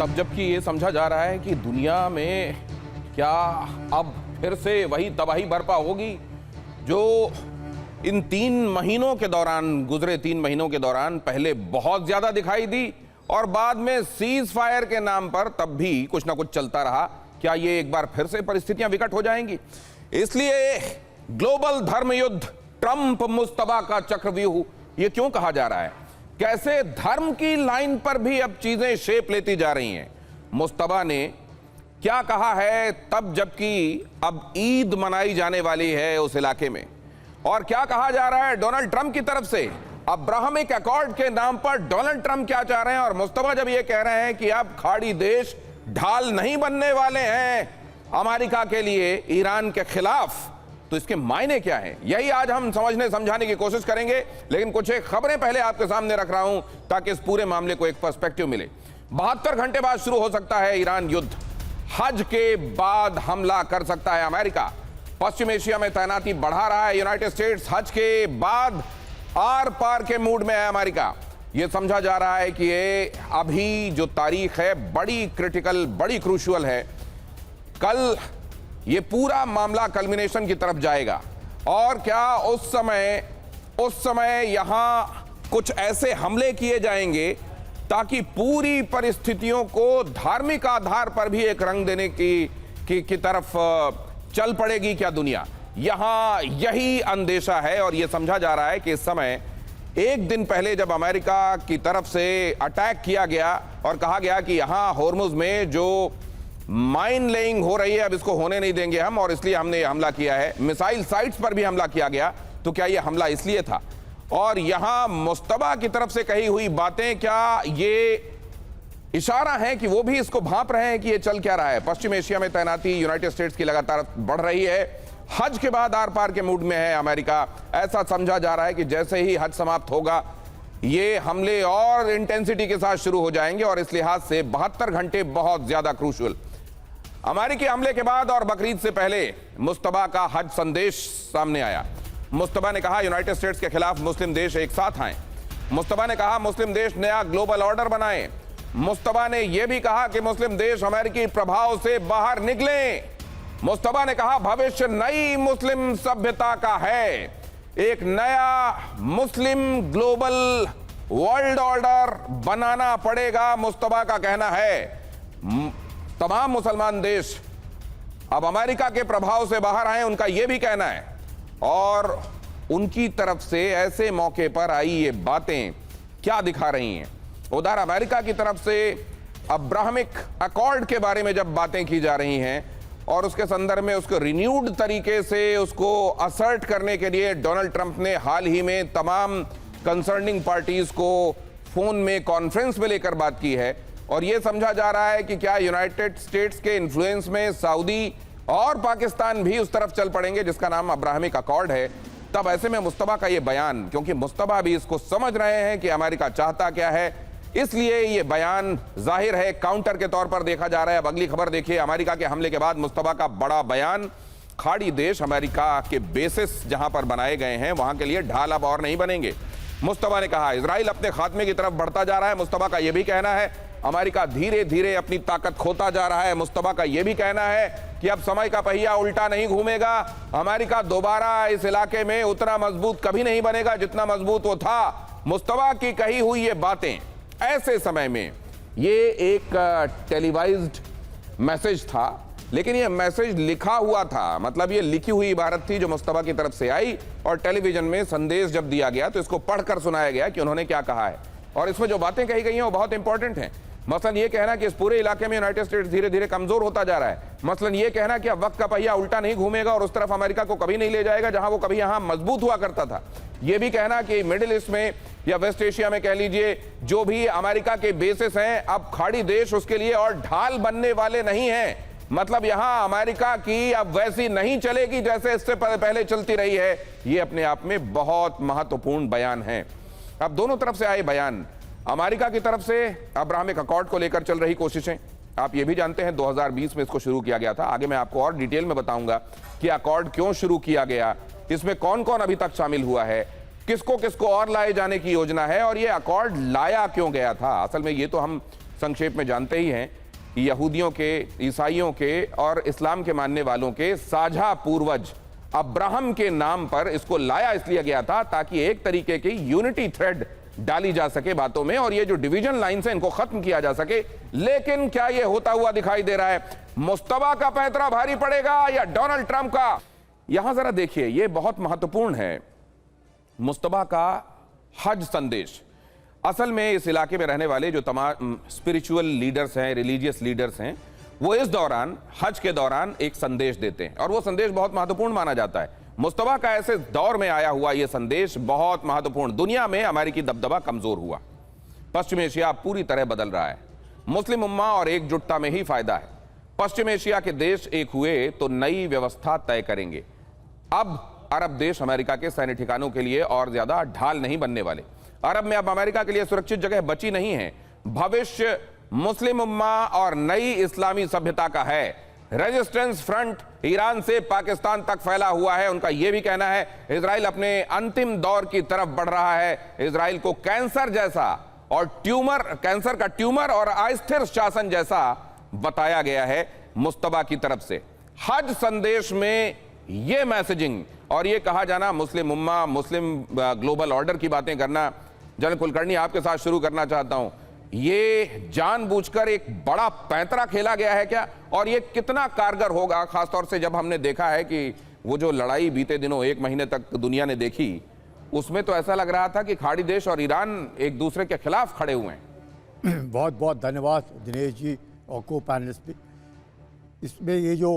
तब जबकि ये समझा जा रहा है कि दुनिया में क्या अब फिर से वही तबाही बर्पा होगी जो इन 3 महीनों के दौरान, गुजरे 3 महीनों के दौरान पहले बहुत ज्यादा दिखाई दी और बाद में सीज फायर के नाम पर तब भी कुछ ना कुछ चलता रहा। क्या ये एक बार फिर से परिस्थितियां विकट हो जाएंगी? इसलिए ग्लोबल धर्म युद्ध, ट्रंप मुस्तबा का चक्रव्यूह, ये क्यों कहा जा रहा है? कैसे धर्म की लाइन पर भी अब चीजें शेप लेती जा रही हैं? मुस्तबा ने क्या कहा है तब जबकि अब ईद मनाई जाने वाली है उस इलाके में? और क्या कहा जा रहा है डोनाल्ड ट्रंप की तरफ से? अब्राहमिक अकॉर्ड के नाम पर डोनाल्ड ट्रंप क्या चाह रहे हैं? और मुस्तबा जब ये कह रहे हैं कि अब खाड़ी देश ढाल नहीं बनने वाले हैं अमेरिका के लिए ईरान के खिलाफ, तो इसके मायने क्या हैं? यही आज हम समझने समझाने की कोशिश करेंगे। लेकिन कुछ एक खबरें पहले आपके सामने रख रहा हूं ताकि इस पूरे मामले को एक पर्सपेक्टिव मिले। 72 घंटे बाद शुरू हो सकता है ईरान युद्ध। हज के बाद हमला कर सकता है अमेरिका। पश्चिम एशिया में तैनाती बढ़ा रहा है यूनाइटेड स्टेट्स। हज के बाद आर पार के मूड में है अमेरिका। यह समझा जा रहा है कि ये अभी जो तारीख है बड़ी क्रिटिकल, बड़ी क्रूशियल है। कल ये पूरा मामला कल्मिनेशन की तरफ जाएगा और क्या उस समय यहां कुछ ऐसे हमले किए जाएंगे ताकि पूरी परिस्थितियों को धार्मिक आधार पर भी एक रंग देने की तरफ चल पड़ेगी क्या दुनिया? यहां यही अंदेशा है और यह समझा जा रहा है कि इस समय एक दिन पहले जब अमेरिका की तरफ से अटैक किया गया और कहा गया कि यहां होर्मुज में जो माइन लेइंग हो रही है अब इसको होने नहीं देंगे हम और इसलिए हमने हमला किया है, मिसाइल साइट्स पर भी हमला किया गया, तो क्या यह हमला इसलिए था? और यहां मुस्तबा की तरफ से कही हुई बातें क्या ये इशारा है कि वो भी इसको भांप रहे हैं कि ये चल क्या रहा है? पश्चिम एशिया में तैनाती यूनाइटेड स्टेट्स की लगातार बढ़ रही है। हज के बाद आर पार के मूड में है अमेरिका। ऐसा समझा जा रहा है कि जैसे ही हज समाप्त होगा ये हमले और इंटेंसिटी के साथ शुरू हो जाएंगे और इस लिहाज से 72 घंटे बहुत ज्यादा क्रूशियल। अमेरिकी हमले के बाद और बकरीद से पहले मुस्तबा का हज संदेश सामने आया। मुस्तबा ने कहा यूनाइटेड स्टेट्स के खिलाफ मुस्लिम देश एक साथ आए। मुस्तबा ने कहा मुस्लिम देश नया ग्लोबल ऑर्डर बनाएं। मुस्तबा ने यह भी कहा कि मुस्लिम देश अमेरिकी प्रभाव से बाहर निकलें। मुस्तबा ने कहा भविष्य नई मुस्लिम सभ्यता का है, एक नया मुस्लिम ग्लोबल वर्ल्ड ऑर्डर बनाना पड़ेगा। मुस्तबा का कहना है तमाम मुसलमान देश अब अमेरिका के प्रभाव से बाहर आए, उनका यह भी कहना है। और उनकी तरफ से ऐसे मौके पर आई ये बातें क्या दिखा रही हैं? उधर अमेरिका की तरफ से अब्राहमिक अकॉर्ड के बारे में जब बातें की जा रही हैं और उसके संदर्भ में उसको रिन्यूड तरीके से उसको असर्ट करने के लिए डोनाल्ड ट्रंप ने हाल ही में तमाम कंसर्निंग पार्टीज को फोन में कॉन्फ्रेंस में लेकर बात की है और यह समझा जा रहा है कि क्या यूनाइटेड स्टेट्स के इन्फ्लुएंस में सऊदी और पाकिस्तान भी उस तरफ चल पड़ेंगे जिसका नाम अब्राहमिक अकॉर्ड है। तब ऐसे में मुस्तबा का यह बयान, क्योंकि मुस्तबा भी इसको समझ रहे हैं कि अमेरिका चाहता क्या है, इसलिए यह बयान जाहिर है काउंटर के तौर पर देखा जा रहा है। अब अगली खबर देखिए, अमेरिका के हमले के बाद मुस्तबा का बड़ा बयान। खाड़ी देश अमेरिका के बेसिस जहां पर बनाए गए हैं वहां के लिए ढाल अब और नहीं बनेंगे। मुस्तबा ने कहा इजराइल अपने खात्मे की तरफ बढ़ता जा रहा है। मुस्तबा का यह भी कहना है अमेरिका धीरे धीरे अपनी ताकत खोता जा रहा है। मुस्तबा का यह भी कहना है कि अब समय का पहिया उल्टा नहीं घूमेगा। अमेरिका दोबारा इस इलाके में उतना मजबूत कभी नहीं बनेगा जितना मजबूत वो था। मुस्तबा की कही हुई ये बातें ऐसे समय में, ये एक टेलीवाइज्ड मैसेज था, लेकिन ये मैसेज लिखा हुआ था, मतलब ये लिखी हुई इबारत थी जो मुस्तबा की तरफ से आई और टेलीविजन में संदेश जब दिया गया तो इसको पढ़कर सुनाया गया कि उन्होंने क्या कहा है। और इसमें जो बातें कही गई हैं वो बहुत इंपॉर्टेंट हैं। मसलन ये कहना कि इस पूरे इलाके में यूनाइटेड स्टेट्स धीरे धीरे कमजोर होता जा रहा है। मसलन ये कहना कि अब वक्त का पहिया उल्टा नहीं घूमेगा और उस तरफ अमेरिका को कभी नहीं ले जाएगा जहां वो कभी यहां मजबूत हुआ करता था। यह भी कहना कि मिडिल ईस्ट में या वेस्ट एशिया में कह लीजिए जो भी अमेरिका के बेसिस हैं अब खाड़ी देश उसके लिए और ढाल बनने वाले नहीं हैं। मतलब यहां अमेरिका की अब वैसी नहीं चलेगी जैसे इससे पहले चलती रही है। यह अपने आप में बहुत महत्वपूर्ण बयान है। अब दोनों तरफ से आए बयान, अमेरिका की तरफ से अब्राहमिक अकॉर्ड को लेकर चल रही कोशिशें, आप ये भी जानते हैं 2020 में इसको शुरू किया गया था। आगे मैं आपको और डिटेल में बताऊंगा कि अकॉर्ड क्यों शुरू किया गया, इसमें कौन कौन अभी तक शामिल हुआ है, किसको किसको और लाए जाने की योजना है और ये अकॉर्ड लाया क्यों गया था। असल में ये तो हम संक्षेप में जानते ही हैं कि यहूदियों के, ईसाइयों के और इस्लाम के मानने वालों के साझा पूर्वज अब्राहम के नाम पर इसको लाया इसलिए गया था ताकि एक तरीके की यूनिटी थ्रेड डाली जा सके बातों में और ये जो डिवीजन लाइन है इनको खत्म किया जा सके। लेकिन क्या ये होता हुआ दिखाई दे रहा है? मुस्तफा का पैंतरा भारी पड़ेगा या डोनाल्ड ट्रंप का? यहां जरा देखिए, ये बहुत महत्वपूर्ण है। मुस्तफा का हज संदेश, असल में इस इलाके में रहने वाले जो तमाम स्पिरिचुअल लीडर्स हैं, रिलीजियस लीडर्स हैं, वो इस दौरान, हज के दौरान एक संदेश देते हैं और वो संदेश बहुत महत्वपूर्ण माना जाता है। मुस्तफा का ऐसे दौर में आया हुआ यह संदेश बहुत महत्वपूर्ण। दुनिया में अमेरिकी दबदबा कमजोर हुआ, पश्चिम एशिया पूरी तरह बदल रहा है, मुस्लिम उम्मा और एकजुटता में ही फायदा है। पश्चिम एशिया के देश एक हुए तो नई व्यवस्था तय करेंगे। अब अरब देश अमेरिका के सैन्य ठिकानों के लिए और ज्यादा ढाल नहीं बनने वाले। अरब में अब अमेरिका के लिए सुरक्षित जगह बची नहीं है। भविष्य मुस्लिम उम्मा और नई इस्लामी सभ्यता का है। रेजिस्टेंस फ्रंट ईरान से पाकिस्तान तक फैला हुआ है। उनका यह भी कहना है इजराइल अपने अंतिम दौर की तरफ बढ़ रहा है। इजराइल को कैंसर जैसा और कैंसर का ट्यूमर और अस्थिर शासन जैसा बताया गया है मुस्तफा की तरफ से। हज संदेश में यह मैसेजिंग और यह कहा जाना, मुस्लिम उम्मा, मुस्लिम ग्लोबल ऑर्डर की बातें करना। जनरल कुलकर्णी, आपके साथ शुरू करना चाहता हूं, ये जानबूझकर एक बड़ा पैंतरा खेला गया है क्या? और ये कितना कारगर होगा, खासतौर से जब हमने देखा है कि वो जो लड़ाई बीते दिनों 1 महीने तक दुनिया ने देखी, उसमें तो ऐसा लग रहा था कि खाड़ी देश और ईरान एक दूसरे के खिलाफ खड़े हुए हैं। बहुत बहुत धन्यवाद दिनेश जी और को पैनलिस्ट भी। इसमें ये जो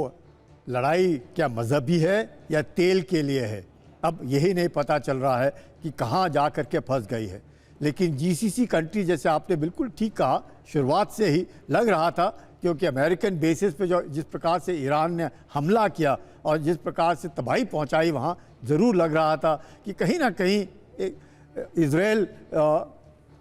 लड़ाई क्या मजहबी है या तेल के लिए है, अब यही नहीं पता चल रहा है कि कहाँ जा कर के फंस गई है। लेकिन जीसीसी कंट्री, जैसे आपने बिल्कुल ठीक कहा, शुरुआत से ही लग रहा था, क्योंकि अमेरिकन बेसिस पे जो जिस प्रकार से ईरान ने हमला किया और जिस प्रकार से तबाही पहुंचाई, वहाँ ज़रूर लग रहा था कि कहीं ना कहीं इजराइल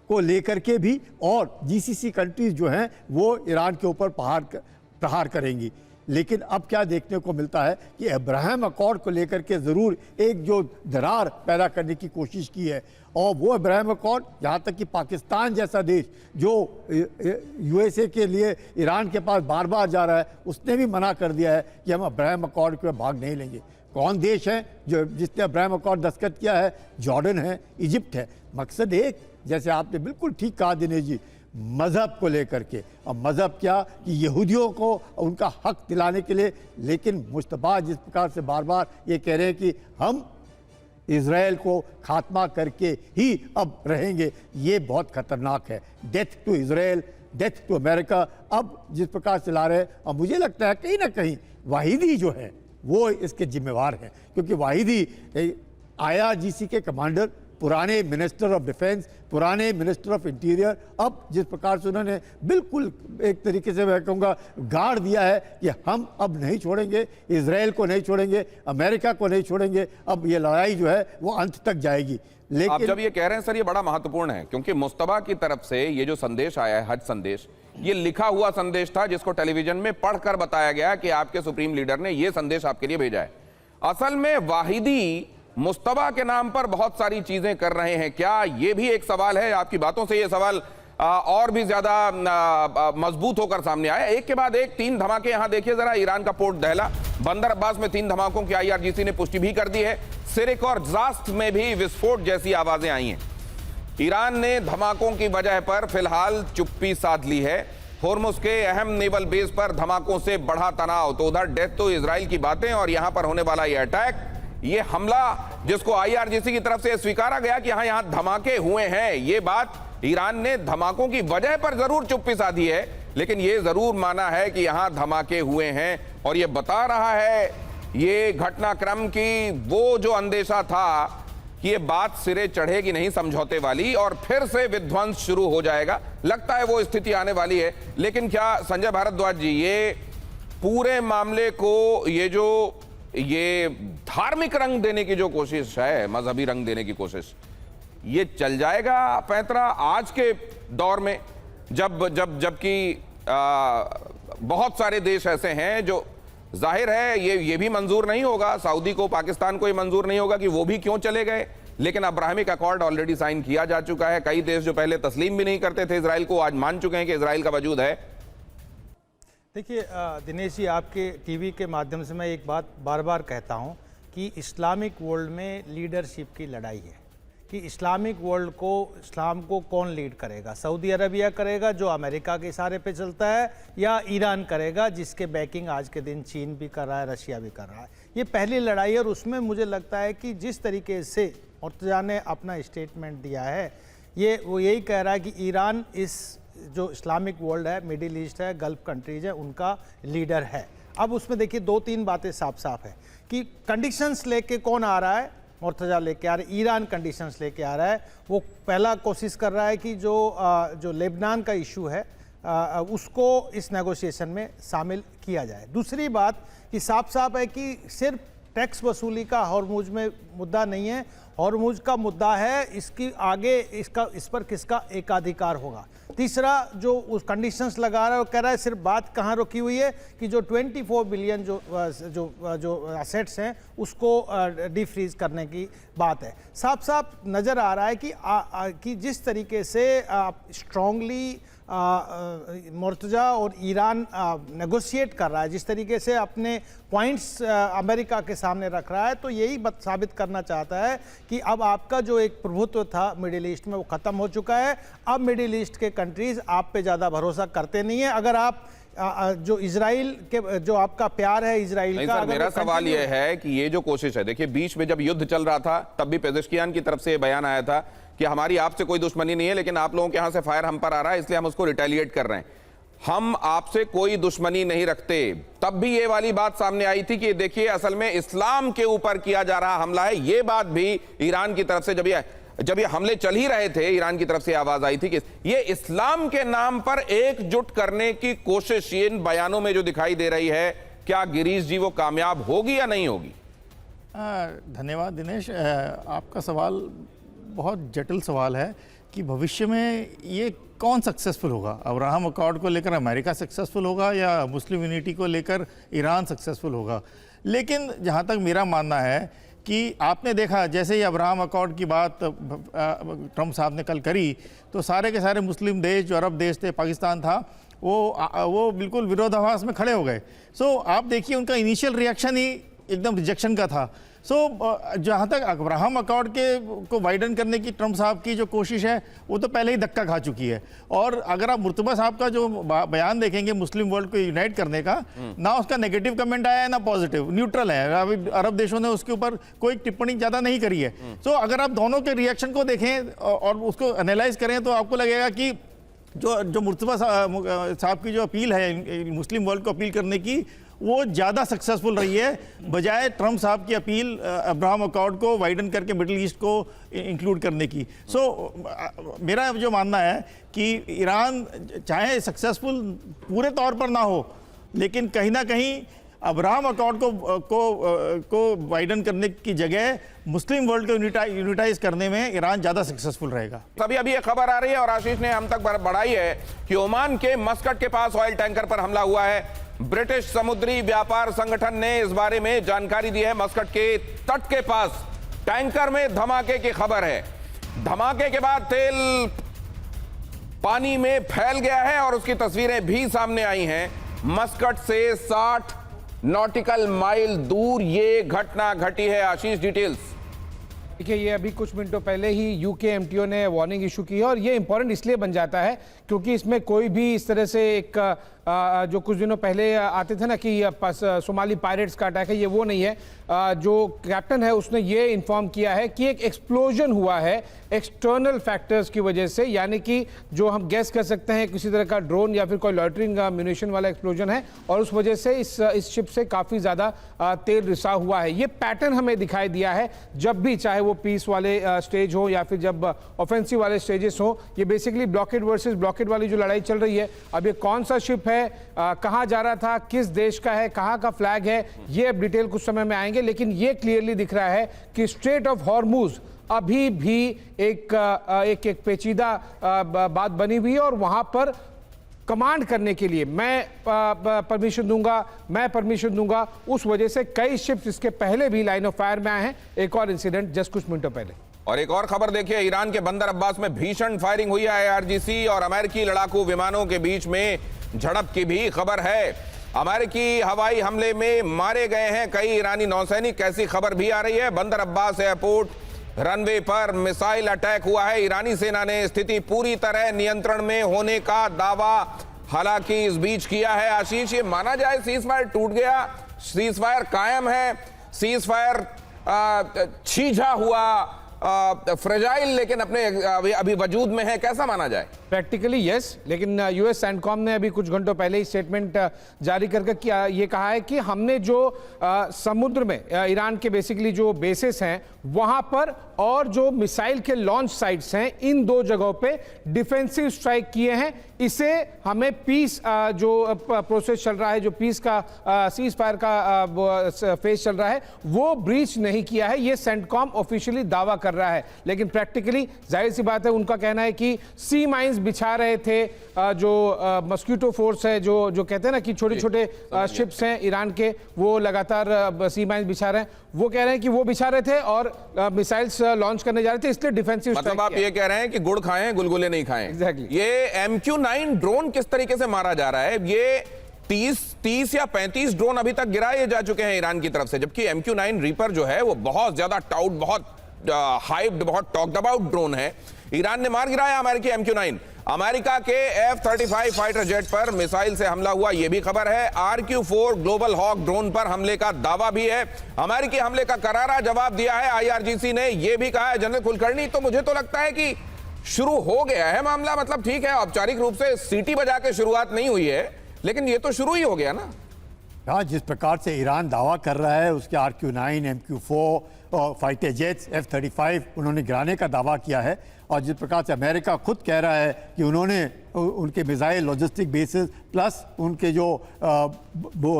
को लेकर के भी और जीसीसी कंट्रीज जो हैं वो ईरान के ऊपर प्रहार करेंगी। लेकिन अब क्या देखने को मिलता है कि अब्राहम अकॉर्ड को लेकर के ज़रूर एक जो दरार पैदा करने की कोशिश की है। और वो अब्राहम अकॉर्ड, यहाँ तक कि पाकिस्तान जैसा देश जो यूएसए के लिए ईरान के पास बार बार जा रहा है, उसने भी मना कर दिया है कि हम अब्राहम अकॉर्ड के भाग नहीं लेंगे। कौन देश है जिसने अब्राहम अकॉर्ड दस्तखत किया है? जॉर्डन है, इजिप्ट है। मकसद एक, जैसे आपने बिल्कुल ठीक कहा दिनेश जी, मज़हब को लेकर के। और मज़हब क्या कि यहूदियों को उनका हक दिलाने के लिए। लेकिन मुस्तफा जिस प्रकार से बार बार ये कह रहे हैं कि हम इजराइल को खात्मा करके ही अब रहेंगे, ये बहुत खतरनाक है। Death to Israel, death to America अब जिस प्रकार से ला रहे हैं, और मुझे लगता है कहीं ना कहीं वाहिदी जो है वो इसके जिम्मेवार हैं। क्योंकि वाहिदी IRGC के कमांडर, पुराने मिनिस्टर ऑफ डिफेंस, पुराने मिनिस्टर ऑफ इंटीरियर, अब जिस प्रकार से उन्होंने बिल्कुल एक तरीके से मैं कहूँगा गाड़ दिया है कि हम अब नहीं छोड़ेंगे, इजराइल को नहीं छोड़ेंगे, अमेरिका को नहीं छोड़ेंगे, अब ये लड़ाई जो है वो अंत तक जाएगी। लेकिन आप जब ये कह रहे हैं सर, ये बड़ा महत्वपूर्ण है, क्योंकि मुस्तफा की तरफ से ये जो संदेश आया है, हज संदेश, ये लिखा हुआ संदेश था जिसको टेलीविजन में पढ़कर बताया गया कि आपके सुप्रीम लीडर ने ये संदेश आपके लिए भेजा है। असल में वाहिदी मुस्तफा के नाम पर बहुत सारी चीजें कर रहे हैं क्या? ये भी एक सवाल है। आपकी बातों से ये सवाल और भी ज्यादा मजबूत होकर सामने आया। एक के बाद एक 3 धमाके यहां देखिए जरा। ईरान का पोर्ट दहला, बंदर अब्बास में 3 धमाकों की IRGC ने पुष्टि भी कर दी है। सिरिक और जास्त में भी विस्फोट जैसी आवाजें आई हैं। ईरान ने धमाकों की वजह पर फिलहाल चुप्पी साध ली है। होर्मुज के अहम नेवल बेस पर धमाकों से बढ़ा तनाव। तो उधर डेथ तो इजराइल की बातें और यहां पर होने वाला ये अटैक, ये हमला जिसको IRGC की तरफ से स्वीकारा गया कि हाँ यहां धमाके हुए हैं, ये बात ईरान ने धमाकों की वजह पर जरूर चुप्पी साधी है, लेकिन ये जरूर माना है कि यहां धमाके हुए हैं। और ये बता रहा है ये घटनाक्रम की वो जो अंदेशा था कि ये बात सिरे चढ़ेगी नहीं समझौते वाली और फिर से विध्वंस शुरू हो जाएगा। लगता है वो स्थिति आने वाली है। लेकिन क्या संजय भारद्वाज जी, ये पूरे मामले को ये धार्मिक रंग देने की जो कोशिश है, मजहबी रंग देने की कोशिश, ये चल जाएगा पैंतरा आज के दौर में, जबकि बहुत सारे देश ऐसे हैं जो जाहिर है ये भी मंजूर नहीं होगा, सऊदी को, पाकिस्तान को ये मंजूर नहीं होगा कि वो भी क्यों चले गए, लेकिन अब्राहमिक अकॉर्ड ऑलरेडी साइन किया जा चुका है। कई देश जो पहले तस्लीम भी नहीं करते थे इजराइल को, आज मान चुके हैं कि इजराइल का वजूद है। देखिए दिनेश जी, आपके टीवी के माध्यम से मैं एक बात बार बार कहता हूं कि इस्लामिक वर्ल्ड में लीडरशिप की लड़ाई है कि इस्लामिक वर्ल्ड को, इस्लाम को कौन लीड करेगा। सऊदी अरबिया करेगा जो अमेरिका के इशारे पे चलता है, या ईरान करेगा जिसके बैकिंग आज के दिन चीन भी कर रहा है, रशिया भी कर रहा है। ये पहली लड़ाई है और उसमें मुझे लगता है कि जिस तरीके से मुर्तज़ा ने अपना स्टेटमेंट दिया है, वो यही कह रहा है कि ईरान इस जो इस्लामिक वर्ल्ड है, मिडिल ईस्ट है, गल्फ कंट्रीज है, उनका लीडर है। अब उसमें देखिए 2-3 बातें साफ साफ है कि कंडीशंस लेके कौन आ रहा है, मुर्तज़ा लेके आ रहा है, ईरान कंडीशंस लेके आ रहा है। वो पहला कोशिश कर रहा है कि जो लेबनान का इशू है उसको इस नेगोशिएशन में शामिल किया जाए। दूसरी बात कि साफ साफ है कि सिर्फ टैक्स वसूली का हॉर्मुज में मुद्दा नहीं है, हॉर्मुज का मुद्दा है इसकी आगे इस पर किसका एकाधिकार होगा। तीसरा जो उस कंडीशंस लगा रहा है वो कह रहा है सिर्फ बात कहाँ रुकी हुई है कि जो 24 बिलियन जो असेट्स हैं उसको डिफ्रीज करने की बात है। साफ साफ नज़र आ रहा है कि जिस तरीके से स्ट्रांगली मुर्तज़ा और ईरान नेगोशिएट कर रहा है, जिस तरीके से अपने पॉइंट्स अमेरिका के सामने रख रहा है, तो यही साबित करना चाहता है कि अब आपका जो एक प्रभुत्व था मिडिल ईस्ट में वो ख़त्म हो चुका है। अब मिडिल ईस्ट के कंट्रीज़ आप पे ज़्यादा भरोसा करते नहीं है। अगर आप जो इजराइल के जो आपका प्यार है इजराइल का, मेरा सवाल यह है कि ये जो कोशिश है, देखिए बीच में जब युद्ध चल रहा था तब भी पेजेश्कियान की तरफ से बयान आया था कि हमारी आपसे कोई दुश्मनी नहीं है, लेकिन आप लोगों के यहां से फायर हम पर आ रहा है इसलिए हम उसको रिटेलिएट कर रहे हैं। हम आपसे कोई दुश्मनी नहीं रखते। तब भी ये वाली बात सामने आई थी कि देखिए असल में इस्लाम के ऊपर किया जा रहा हमला है। ये बात भी ईरान की तरफ से जब ये हमले चल ही रहे थे, ईरान की तरफ से आवाज आई थी कि ये इस्लाम के नाम पर एकजुट करने की कोशिश इन बयानों में जो दिखाई दे रही है, क्या गिरीश जी वो कामयाब होगी या नहीं होगी? धन्यवाद दिनेश। आपका सवाल बहुत जटिल सवाल है कि भविष्य में ये कौन सक्सेसफुल होगा। अब्राहम अकॉर्ड को लेकर अमेरिका सक्सेसफुल होगा या मुस्लिम यूनिटी को लेकर ईरान सक्सेसफुल होगा। लेकिन जहाँ तक मेरा मानना है कि आपने देखा जैसे ही अब्राहम अकॉर्ड की बात ट्रंप साहब ने कल करी तो सारे के सारे मुस्लिम देश जो अरब देश थे, पाकिस्तान था, वो बिल्कुल विरोधाभास में खड़े हो गए। सो आप देखिए उनका इनिशियल रिएक्शन ही एकदम रिजेक्शन का था। जहाँ तक अब्राहम अकॉर्ड को वाइडन करने की ट्रंप साहब की जो कोशिश है वो तो पहले ही धक्का खा चुकी है। और अगर आप मुर्तबा साहब का जो बयान देखेंगे मुस्लिम वर्ल्ड को यूनाइट करने का, ना उसका नेगेटिव कमेंट आया है ना पॉजिटिव, न्यूट्रल है। अभी अरब देशों ने उसके ऊपर कोई टिप्पणी ज़्यादा नहीं करी है। अगर आप दोनों के रिएक्शन को देखें और उसको एनालाइज करें तो आपको लगेगा कि जो मुर्तबा साहब की जो अपील है मुस्लिम वर्ल्ड को अपील करने की, वो ज़्यादा सक्सेसफुल रही है बजाय ट्रंप साहब की अपील अब्राहम अकॉर्ड को वाइडन करके मिडिल ईस्ट को इंक्लूड करने की। मेरा जो मानना है कि ईरान चाहे सक्सेसफुल पूरे तौर पर ना हो, लेकिन कहीं ना कहीं अब्राहम अकॉर्ड को वाइडन करने की जगह मुस्लिम वर्ल्ड को यूनिटाइज करने में ईरान ज़्यादा सक्सेसफुल रहेगा। अभी ये खबर आ रही है और आशीष ने हम तक बढ़ाई है कि ओमान के मस्कट के पास ऑयल टैंकर पर हमला हुआ है। ब्रिटिश समुद्री व्यापार संगठन ने इस बारे में जानकारी दी है। मस्कट के तट के पास टैंकर में धमाके की खबर है। धमाके के बाद तेल पानी में फैल गया है और उसकी तस्वीरें भी सामने आई हैं। मस्कट से 60 नॉटिकल माइल दूर ये घटना घटी है। आशीष, डिटेल्स। देखिए, ये अभी कुछ मिनटों पहले ही यूके एमटीओ ने वार्निंग इशू की है और ये इंपॉर्टेंट इसलिए बन जाता है क्योंकि इसमें कोई भी इस तरह से एक जो कुछ दिनों पहले आते थे ना कि सोमाली पायरेट्स का अटैक है, ये वो नहीं है। जो कैप्टन है उसने ये इन्फॉर्म किया है कि एक एक्सप्लोजन हुआ है एक्सटर्नल फैक्टर्स की वजह से, यानी कि जो हम गैस कर सकते हैं किसी तरह का ड्रोन या फिर कोई लॉइटरिंग म्यूनिशन वाला एक्सप्लोजन है और उस वजह से इस शिप से काफ़ी ज़्यादा तेल रिसा हुआ है। ये पैटर्न हमें दिखाई दिया है जब भी, चाहे वो पीस वाले स्टेज हो या फिर जब ऑफेंसिव वाले स्टेजेस हो। ये बेसिकली ब्लॉकेड वर्सेस ब्लॉकेड वाली जो लड़ाई चल रही है, अब ये कौन सा शिप है, कहाँ जा रहा था, किस देश का है, कहाँ का फ्लैग है, ये अब डिटेल कुछ समय में आएंगे। लेकिन ये क्लियरली दिख रहा है कि स्ट्रेट ऑफ हॉर्मुज अभी भी एक पेचीदा बात बनी हुई है और वहां पर कमांड करने के लिए मैं परमिशन दूंगा, उस वजह से कई शिप्स इसके पहले भी लाइन ऑफ फायर में आए हैं। एक और इंसिडेंट जस्ट कुछ मिनटों पहले। और एक और खबर देखिए, ईरान के बंदर अब्बास में भीषण फायरिंग हुई है। IRGC और अमेरिकी लड़ाकू विमानों के बीच में झड़प की भी खबर है। अमेरिकी हवाई हमले में मारे गए हैं कई ईरानी नौसैनिक, ऐसी खबर भी आ रही है। बंदर अब्बास एयरपोर्ट रनवे पर मिसाइल अटैक हुआ है। ईरानी सेना ने स्थिति पूरी तरह नियंत्रण में होने का दावा हालांकि इस बीच किया है। आशीष, ये माना जाए सीज फायर टूट गया, सीज फायर कायम है, सीज फायर छीझा हुआ, फ्रेजाइल लेकिन अपने अभी वजूद में है, कैसा माना जाए? प्रैक्टिकली यस, लेकिन यूएस सेंटकॉम ने अभी कुछ घंटों पहले ही स्टेटमेंट जारी करके ये कहा है कि हमने जो समुद्र में ईरान के बेसिकली जो बेसिस हैं वहां पर और जो मिसाइल के लॉन्च साइट्स हैं, इन दो जगहों पे डिफेंसिव स्ट्राइक किए हैं। इसे हमें पीस जो प्रोसेस चल रहा है, जो पीस का सीज फायर का फेज चल रहा है, वो ब्रीच नहीं किया है, ये सेंटकॉम ऑफिशियली दावा कर रहा है। लेकिन प्रैक्टिकली जाहिर सी बात है, उनका कहना है कि सी माइंस बिछा रहे थे, जो मस्कीटो फोर्स है, जो कहते हैं ना कि छोटे छोटे शिप्स हैं ईरान के, वो लगातार सी माइंस बिछा रहे हैं। वो कह रहे हैं कि वो बिछा रहे थे और मिसाइल्स लॉन्च करने जा रहे थे, इसलिए डिफेंसिव मतलब आप ये कह रहे हैं कि गुड़ खाएं गुलगुले नहीं खाएं। Exactly. ये MQ-9 ड्रोन किस तरीके से मारा जा रहा है? ये 30 या 35 ड्रोन अभी तक गिराए जा चुके हैं ईरान की तरफ से, जबकि MQ-9 रीपर जो है वो बहुत ज्यादा टाउट, बहुत हाइप्ड, बहुत टॉक्ड अबाउट ड्रोन है। ईरान ने मार गिराया अमेरिकी MQ-9। अमेरिका के F-35 फाइटर जेट पर मिसाइल से हमला हुआ, यह भी खबर है। RQ-4 ग्लोबल हॉक ड्रोन पर हमले का दावा भी है। अमेरिकी हमले का करारा जवाब दिया है IRGC ने, यह भी कहा है जनरल कुलकर्णी। तो मुझे तो लगता है कि शुरू हो गया है मामला, मतलब ठीक है, औपचारिक रूप से सीटी बजा के शुरुआत नहीं हुई है, लेकिन ये तो शुरू ही हो गया ना। हाँ, जिस प्रकार से ईरान दावा कर रहा है उसके RQ-9, MQ-4 और फाइटर जेट्स F-35 उन्होंने गिराने का दावा किया है, और जिस प्रकार से अमेरिका खुद कह रहा है कि उन्होंने उनके मिसाइल लॉजिस्टिक बेसिस प्लस उनके जो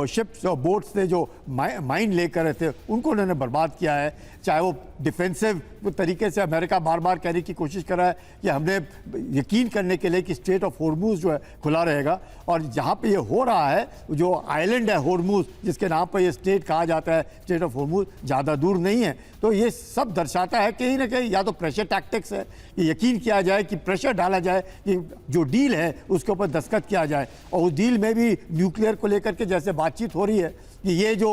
शिप्स और बोट्स थे जो माइन लेकर थे, उनको उन्होंने बर्बाद किया है। चाहे वो डिफेंसिव तरीके से अमेरिका बार बार कहने की कोशिश कर रहा है कि हमने यकीन करने के लिए कि स्ट्रेट ऑफ होर्मुज जो है खुला रहेगा, और जहाँ पे ये हो रहा है, जो आइलैंड है होर्मुज जिसके नाम पर ये स्टेट कहा जाता है, स्टेट ऑफ होर्मुज, ज़्यादा दूर नहीं है। तो ये सब दर्शाता है कहीं ना कहीं या तो प्रेशर टैक्टिक्स है, कि यकीन किया जाए कि प्रेशर डाला जाए कि जो डील है उसके ऊपर दस्तखत किया जाए, और उस डील में भी न्यूक्लियर को लेकर के जैसे बातचीत हो रही है कि ये जो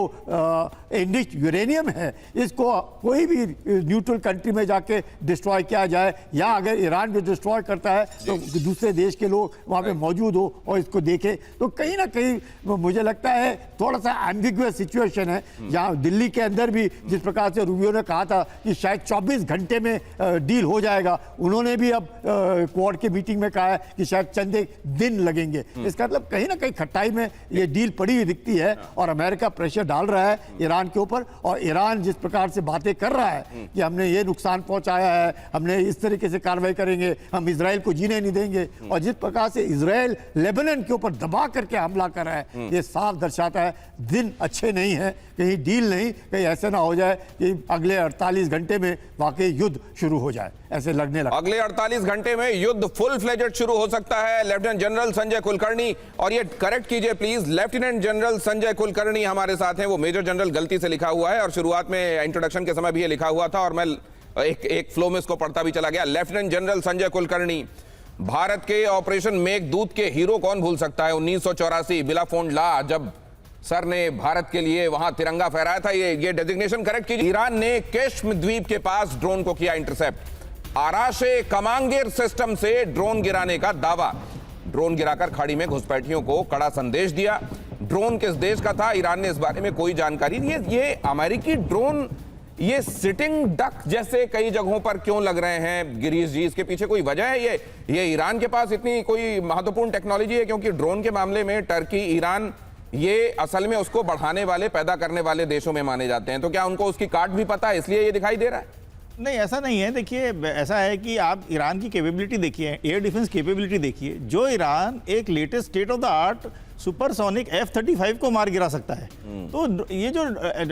एनरिच्ड यूरेनियम है इसको कोई भी न्यूट्रल कंट्री में जाके डिस्ट्रॉय किया जाए, या अगर ईरान भी डिस्ट्रॉय करता है तो दूसरे देश के लोग वहाँ पे मौजूद हो और इसको देखें। तो कहीं ना कहीं मुझे लगता है थोड़ा सा एम्बिगुअस सिचुएशन है, जहाँ दिल्ली के अंदर भी जिस प्रकार से रूबियो ने कहा था कि शायद 24 घंटे में डील हो जाएगा, उन्होंने भी अब क्वाड की मीटिंग में कहा है कि शायद चंद एक दिन लगेंगे। इसका मतलब कहीं ना कहीं खट्टाई में ये डील पड़ी हुई दिखती है, और अमेरिका प्रेशर डाल रहा है ईरान के ऊपर, और ईरान जिस प्रकार से बातें कर रहा है कि हमने ये नुकसान पहुंचाया है, हमने इस तरीके से कार्रवाई करेंगे, हम इजराइल को जीने नहीं देंगे, और जिस प्रकार से इजराइल लेबनान के ऊपर दबा करके हमला कर रहा है, ये साफ दर्शाता है दिन अच्छे नहीं है, कहीं डील नहीं, कहीं ऐसा ना हो जाए कि अगले 48 घंटे में वाकई युद्ध शुरू हो जाए, ऐसे लगने लगा। अगले 48 घंटे में युद्ध फुल फ्लेजेड शुरू हो सकता है। लेफ्टिनेंट जनरल संजय कुलकर्णी, और ये करेक्ट कीजिए please, lieutenant general Sanjay Kulkarni हमारे साथ हैं, वो मेजर जनरल गलती से लिखा हुआ है, और शुरुआत में इंट्रोडक्शन के समय भी ये लिखा हुआ था, और मैं एक फ्लो में इसको पढ़ता भी चला गया। लेफ्टिनेंट जनरल संजय कुलकर्णी, भारत के ऑपरेशन मेघदूत के हीरो कौन भूल सकता है 1984 बिलाफोंड ला, जब सर ने भारत के लिए वहां तिरंगा फहराया था। ये डेजिग्नेशन करेक्ट कीजिए। ईरान ने केश्म द्वीप के पास ड्रोन को किया इंटरसेप्ट, आराशे कमांगीर सिस्टम से ड्रोन गिराने का दावा, ड्रोन गिराकर खाड़ी में घुसपैठियों को कड़ा संदेश दिया। ड्रोन किस देश का था, ईरान ने इस बारे में कोई जानकारी नहीं। ये अमेरिकी ड्रोन ये सिटिंग डक जैसे कई जगहों पर क्यों लग रहे हैं गिरीश जी, इसके पीछे कोई वजह है? ये ईरान के पास इतनी कोई महत्वपूर्ण टेक्नोलॉजी है? क्योंकि ड्रोन के मामले में टर्की, ईरान ये असल में उसको बढ़ाने वाले, पैदा करने वाले देशों में माने जाते हैं। तो क्या उनको उसकी काट भी पता है, इसलिए ये दिखाई दे रहा है? नहीं, ऐसा नहीं है। देखिए, ऐसा है कि आप ईरान की कैपेबिलिटी देखिए, एयर डिफेंस कैपेबिलिटी देखिए, जो ईरान एक latest state of the art supersonic F-35 को मार गिरा सकता है। तो ये जो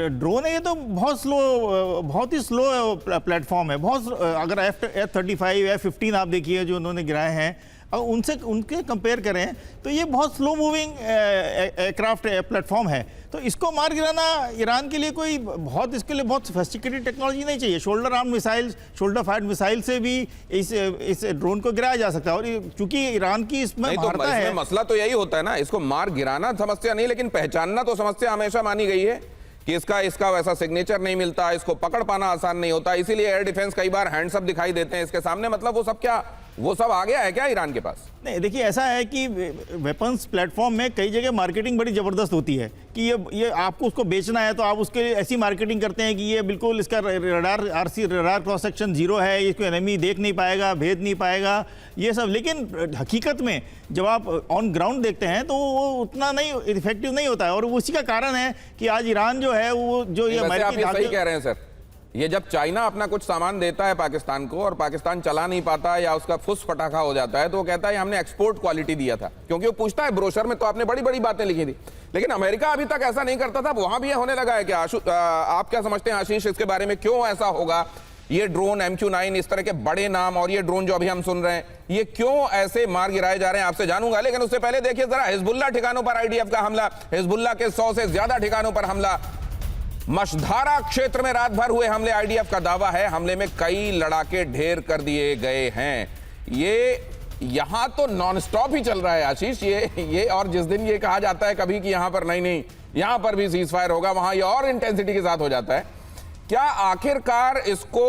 ड्रोन है ये तो बहुत स्लो, बहुत ही स्लो प्लेटफॉर्म है। बहुत, अगर F-35, F-15 आप देखिए जो उन्होंने गिराए हैं, और उनसे उनके कंपेयर करें तो ये बहुत स्लो मूविंग एयरक्राफ्ट प्लेटफॉर्म है। तो तो इसको मार गिराना ईरान के लिए कोई बहुत, इसके लिए बहुत सोफिस्टिकेटेड टेक्नोलॉजी नहीं चाहिए। Shoulder arm missile, shoulder fired missile से भी इस ड्रोन को गिराया जा सकता है। और चूंकि ईरान की इसमें नहीं तो महारता है, इसमें मसला तो यही होता है ना, इसको मार गिराना समस्या नहीं, लेकिन पहचानना तो समस्या हमेशा मानी गई है कि इसका वैसा सिग्नेचर नहीं मिलता, इसको पकड़ पाना आसान नहीं होता, इसीलिए एयर डिफेंस कई बार हैंड्स अप दिखाई देते हैं इसके सामने। मतलब वो सब क्या, वो सब आ गया है क्या ईरान के पास? नहीं, देखिए ऐसा है कि वेपन्स प्लेटफॉर्म में कई जगह मार्केटिंग बड़ी ज़बरदस्त होती है कि ये आपको उसको बेचना है तो आप उसके लिए ऐसी मार्केटिंग करते हैं कि ये बिल्कुल इसका रडार क्रॉस सेक्शन 0 है, इसको एनिमी देख नहीं पाएगा, भेद नहीं पाएगा, ये सब। लेकिन हकीकत में जब आप ऑन ग्राउंड देखते हैं तो वो उतना नहीं इफेक्टिव नहीं होता है। और उसी का कारण है कि आज ईरान जो है वो जो ये आप ये सही कह रहे हैं सर, ये जब चाइना अपना कुछ सामान देता है पाकिस्तान को और पाकिस्तान चला नहीं पाता या उसका फुस फटाखा हो जाता है तो वो कहता है हमने एक्सपोर्ट क्वालिटी दिया था, क्योंकि वो पूछता है ब्रोशर में तो आपने बड़ी बड़ी बातें लिखी थी। लेकिन अमेरिका अभी तक ऐसा नहीं करता था, वहां भी ये होने लगा है क्या? आप क्या समझते हैं आशीष, इसके बारे में क्यों ऐसा होगा? ये ड्रोन MQ-9 इस तरह के बड़े नाम और ये ड्रोन जो अभी हम सुन रहे हैं, ये क्यों ऐसे मार गिराए जा रहे हैं, आपसे जानूंगा। लेकिन उससे पहले देखिए जरा हिजबुल्लाह ठिकानों पर IDF का हमला, हिजबुल्लाह के 100 से ज्यादा ठिकानों पर हमला। मशधारा क्षेत्र में रात भर हुए हमले, IDF का दावा है हमले में कई लड़ाके ढेर कर दिए गए हैं। ये यहां तो नॉन स्टॉप ही चल रहा है आशीष, ये और जिस दिन ये कहा जाता है कभी कि यहां पर नहीं यहां पर भी सीज फायर होगा, वहां ये और इंटेंसिटी के साथ हो जाता है। क्या आखिरकार इसको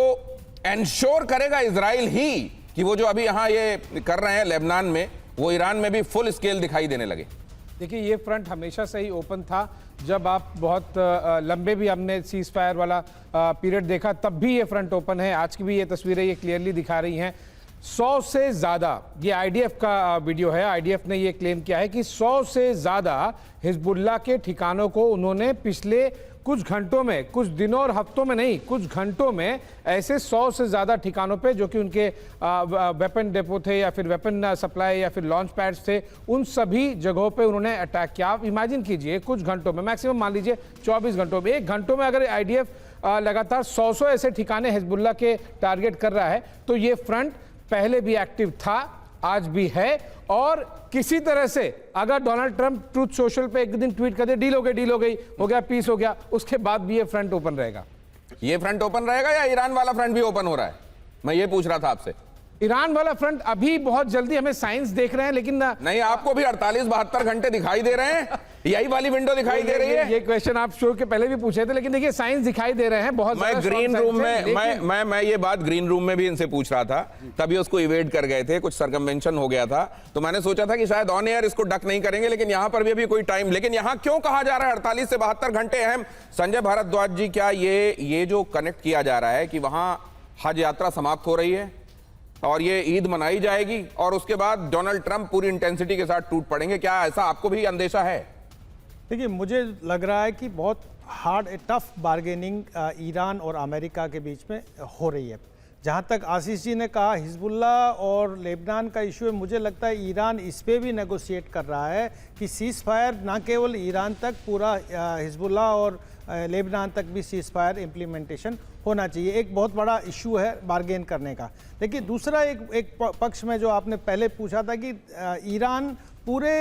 एंश्योर करेगा इजराइल ही कि वो जो अभी यहां ये कर रहे हैं लेबनान में, वो ईरान में भी फुल स्केल दिखाई देने लगे? देखिए ये फ्रंट हमेशा से ही ओपन था। जब आप बहुत लंबे भी हमने सीज फायर वाला पीरियड देखा तब भी ये फ्रंट ओपन है। आज की भी ये तस्वीरें ये क्लियरली दिखा रही हैं 100 से ज़्यादा, ये IDF का वीडियो है, IDF ने ये क्लेम किया है कि 100 से ज़्यादा हिजबुल्लाह के ठिकानों को उन्होंने पिछले कुछ घंटों में, कुछ दिनों और हफ्तों में नहीं, कुछ घंटों में ऐसे 100 से ज़्यादा ठिकानों पे जो कि उनके वेपन डेपो थे या फिर वेपन सप्लाई या फिर लॉन्च पैड्स थे, उन सभी जगहों पे उन्होंने अटैक किया। आप इमेजिन कीजिए कुछ घंटों में, मैक्सिमम मान लीजिए 24 घंटों में, 1 घंटों में अगर IDF लगातार 100 ऐसे ठिकाने हिजबुल्लाह के टारगेट कर रहा है तो ये फ्रंट पहले भी एक्टिव था, आज भी है। और किसी तरह से अगर डोनाल्ड ट्रंप ट्रूथ सोशल पे एक दिन ट्वीट कर दे डील हो गई, हो गया, पीस हो गया, उसके बाद भी ये फ्रंट ओपन रहेगा। ये फ्रंट ओपन रहेगा या ईरान वाला फ्रंट भी ओपन हो रहा है? मैं ये पूछ रहा था आपसे। ईरान वाला फ्रंट अभी बहुत जल्दी, हमें साइंस देख रहे हैं, लेकिन नहीं, आपको भी 48-72 घंटे दिखाई दे रहे हैं, यही वाली विंडो दिखाई दे रही है। ये क्वेश्चन आप शो के पहले भी पूछे थे, लेकिन देखिए साइंस दिखाई दे रहे हैं बहुत। मैं ग्रीन रूम में मैं ये बात ग्रीन रूम में भी इनसे पूछ रहा था, तभी उसको इवेड कर गए थे, कुछ सर्कमवेंशन हो गया था, तो मैंने सोचा था कि शायद ऑन एयर इसको डक नहीं करेंगे, लेकिन यहां पर भी अभी कोई टाइम। लेकिन यहां क्यों कहा जा रहा है 48 से 72 घंटे अहम? संजय भारद्वाज जी, क्या ये जो कनेक्ट किया जा रहा है कि वहां हज यात्रा समाप्त हो रही है और ये ईद मनाई जाएगी और उसके बाद डोनाल्ड ट्रंप पूरी इंटेंसिटी के साथ टूट पड़ेंगे, क्या ऐसा आपको भी अंदेशा है? देखिए मुझे लग रहा है कि बहुत हार्ड टफ बार्गेनिंग ईरान और अमेरिका के बीच में हो रही है। जहाँ तक आशीष जी ने कहा हिजबुल्लाह और लेबनान का इशू है, मुझे लगता है ईरान इस पे भी नेगोशिएट कर रहा है कि सीज़ फायर ना केवल ईरान तक, पूरा हिजबुल्लाह और लेबनान तक भी सीज़ फायर इम्प्लीमेंटेशन होना चाहिए। एक बहुत बड़ा इशू है बार्गेन करने का। देखिए दूसरा एक पक्ष में जो आपने पहले पूछा था कि ईरान पूरे